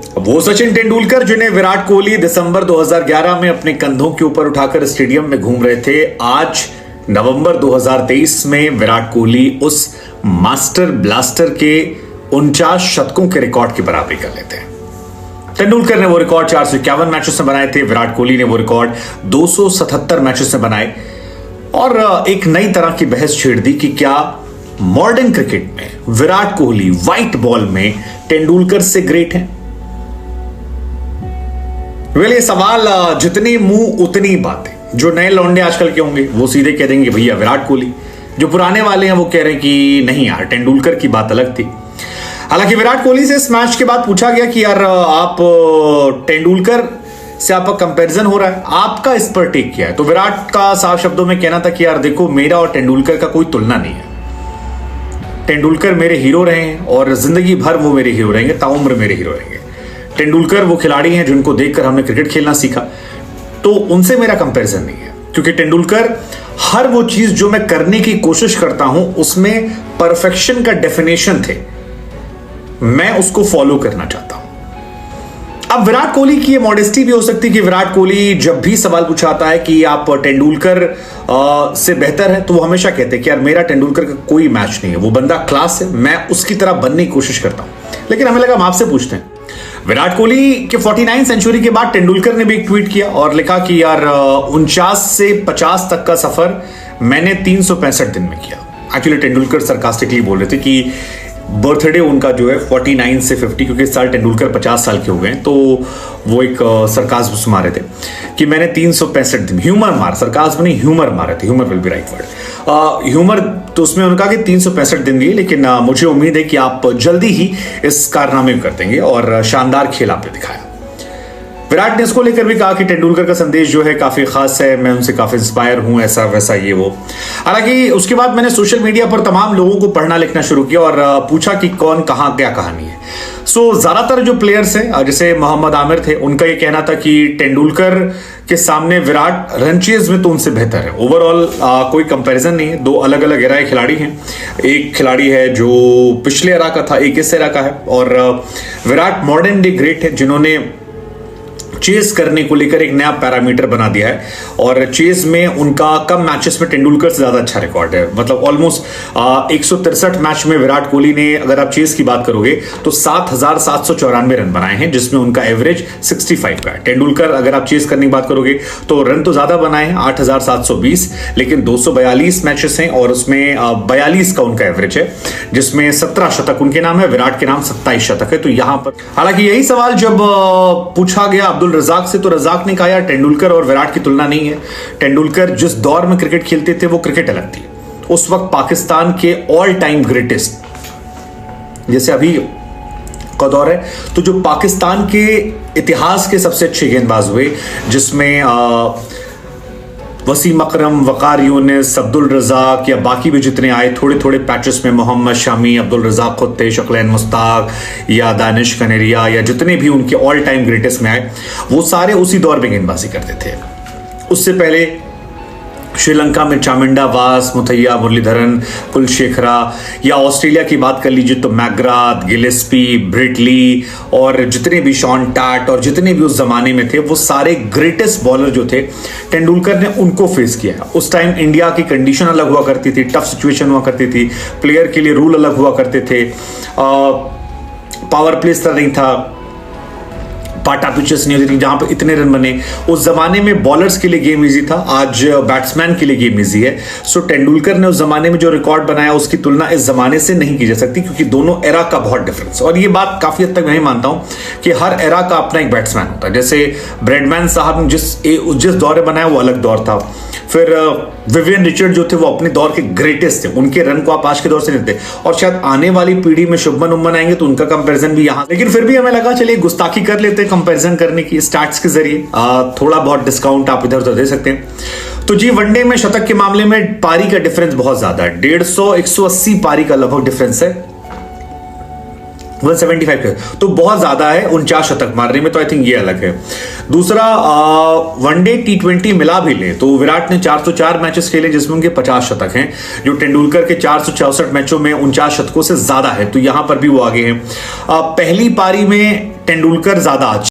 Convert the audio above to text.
वो सचिन तेंदुलकर जिन्हें विराट कोहली दिसंबर 2011 में अपने कंधों के ऊपर उठाकर स्टेडियम में घूम रहे थे, आज नवंबर 2023 में विराट कोहली उस मास्टर ब्लास्टर के 49 शतकों के रिकॉर्ड की बराबरी कर लेते हैं। तेंदुलकर ने वो रिकॉर्ड 451 मैचेस में बनाए थे, विराट कोहली ने वो रिकॉर्ड 277 मैचेस में बनाए और एक नई तरह की बहस छेड़ दी कि क्या मॉडर्न क्रिकेट में विराट कोहली व्हाइट बॉल में तेंदुलकर से ग्रेट हैं। ये सवाल जितनी मुंह उतनी बातें। जो नए लौंडे आजकल के होंगे वो सीधे कह देंगे भैया विराट कोहली, जो पुराने वाले हैं वो कह रहे हैं कि नहीं यार तेंदुलकर की बात अलग थी। हालांकि विराट कोहली से इस मैच के बाद पूछा गया कि यार आप तेंदुलकर से आपका कंपैरिजन हो रहा है, आपका इस पर टेक किया है। तो विराट का साफ शब्दों में कहना था कि यार देखो मेरा और तेंदुलकर का कोई तुलना नहीं है। तेंदुलकर मेरे हीरो रहे हैं और जिंदगी भर वो मेरे हीरो रहेंगे, ताउम्र मेरे हीरो रहेंगे। तेंदुलकर वो खिलाड़ी हैं जिनको देखकर हमने क्रिकेट खेलना सीखा, तो उनसे मेरा कंपैरिजन नहीं है। क्योंकि तेंदुलकर हर वो चीज जो मैं करने की कोशिश करता हूं उसमें परफेक्शन का डेफिनेशन थे, मैं उसको फॉलो करना चाहता हूं। अब विराट कोहली की ये मॉडेस्टी भी हो सकती है कि विराट कोहली जब भी सवाल पूछाता है कि आप तेंदुलकर से बेहतर है, तो वो हमेशा कहते हैं कि यार मेरा तेंदुलकर का कोई मैच नहीं है, वो बंदा क्लास है, मैं उसकी तरह बनने की कोशिश करता हूं। लेकिन हमें लगा हम आपसे पूछते हैं। विराट कोहली के 49 सेंचुरी के बाद तेंदुलकर ने भी एक ट्वीट किया और लिखा कि यार 49 से 50 तक का सफर मैंने 365 दिन में किया। एक्चुअली तेंदुलकर सरकास्टिकली बोल रहे थे कि बर्थडे उनका जो है 49 से 50, क्योंकि इस साल तेंदुलकर 50 साल के हो गए, तो वो एक सरकाज़्म मारे थे कि मैंने 365 दिन, ह्यूमर मार, सरकाज़्म नहीं ह्यूमर मारे थे, humour will be right word, humour. तो उसमें उन्होंने कहा कि 365 दिन दिए, लेकिन मुझे उम्मीद है कि आप जल्दी ही इस कारनामे को कर देंगे और शानदार खेल आपने दिखाया। विराट ने इसको लेकर भी कहा कि तेंदुलकर का संदेश जो है काफी खास है, मैं उनसे काफी इंस्पायर हूं, ऐसा वैसा ये वो। हालांकि उसके बाद मैंने सोशल मीडिया पर तमाम लोगों को पढ़ना लिखना शुरू किया और पूछा कि कौन कहां क्या कहानी है। सो ज्यादातर जो प्लेयर्स हैं, जैसे मोहम्मद आमिर थे, उनका ये कहना था कि तेंदुलकर के सामने विराट रन चेज में तो उनसे बेहतर है। ओवरऑल कोई कंपैरिजन नहीं है, दो अलग अलग एरा के खिलाड़ी हैं। एक खिलाड़ी है जो पिछले एरा का था, एक इस एरा का है, और विराट मॉडर्न डे ग्रेट है जिन्होंने चेस करने को लेकर एक नया पैरामीटर बना दिया है। और चेस में उनका कम मैचेस में तेंदुलकर से ज्यादा अच्छा रिकॉर्ड है। मतलब ऑलमोस्ट 163 मैच में विराट कोहली ने, अगर आप चेस की बात करोगे तो 7,794 रन बनाए हैं, जिसमें उनका एवरेज 65 का है। तेंदुलकर अगर आप चेस करने की बात करोगे तो रन तो ज्यादा बनाए हैं 8,720, लेकिन 242 मैचेस हैं और उसमें 42 का उनका एवरेज है, जिसमें 17 शतक उनके नाम है, विराट के नाम 27 शतक है। तो यहां पर हालांकि यही सवाल जब पूछा गया अब्दुल रजाक से, तो रजाक ने कहा यार तेंदुलकर और विराट की तुलना नहीं है। तेंदुलकर जिस दौर में क्रिकेट खेलते थे वो क्रिकेट अलग थी। उस वक्त पाकिस्तान के ऑल टाइम ग्रेटेस्ट, जैसे अभी का दौर है, तो जो पाकिस्तान के इतिहास के सबसे अच्छे गेंदबाज हुए, जिसमें वसीम अकरम, वकार यूनिस, अब्दुल रजाक या बाकी भी जितने आए थोड़े थोड़े पैचेस में, मोहम्मद शामी, अब्दुल रजाक खुद थे, शकलैन मुश्ताक या दानिश कनेरिया या जितने भी उनके ऑल टाइम ग्रेटेस्ट में आए, वो सारे उसी दौर में गेंदबाजी करते थे। उससे पहले श्रीलंका में चामिंडा वास, मुथैया मुरलीधरन, कुलशेखरा, या ऑस्ट्रेलिया की बात कर लीजिए तो मैग्राथ, गिलेस्पी, ब्रिटली और जितने भी शॉन टैट और जितने भी उस जमाने में थे, वो सारे ग्रेटेस्ट बॉलर जो थे तेंदुलकर ने उनको फेस किया। उस टाइम इंडिया की कंडीशन अलग हुआ करती थी, टफ सिचुएशन हुआ करती थी, प्लेयर के लिए रूल अलग हुआ करते थे, पावर प्ले स्तर नहीं था, पाटा पिचेस नहीं होती थी जहां पर इतने रन बने। उस जमाने में बॉलर्स के लिए गेम इजी था, आज बैट्समैन के लिए गेम इजी है। सो तेंदुलकर ने उस जमाने में जो रिकॉर्ड बनाया उसकी तुलना इस जमाने से नहीं की जा सकती, क्योंकि दोनों एरा का बहुत डिफरेंस। और ये बात काफी हद तक मैं मानता हूं कि हर एरा का अपना एक बैट्समैन होता है। जैसे ब्रैडमैन साहब ने जिस दौर में बनाया वो अलग दौर था। फिर विवियन रिचर्ड जो थे वो अपने दौर के ग्रेटेस्ट थे, उनके रन को आप आज के दौर से नहीं देते। और शायद आने वाली पीढ़ी में शुभमन उम्मन आएंगे तो उनका कंपैरिजन भी यहां, लेकिन फिर भी हमें लगा चलिए गुस्ताखी कर लेते हैं कंपैरिजन करने की स्टैट्स के जरिए, थोड़ा बहुत डिस्काउंट आप इधर उधर दे सकते हैं। तो जी वनडे में शतक के मामले में पारी का डिफरेंस बहुत ज्यादा है, 150-180 पारी का लगभग डिफरेंस है, 175 के, तो बहुत ज्यादा है 49 शतक मारने में, तो आई थिंक ये अलग है। दूसरा, वनडे T20 मिला भी ले तो विराट ने 404 मैचेस खेले जिसमें उनके 50 शतक हैं, जो तेंदुलकर के 464 मैचों में 49 शतकों से ज्यादा है, तो यहां पर भी वो आगे हैं। पहली पारी में तेंदुलकर ज्यादा अच्छा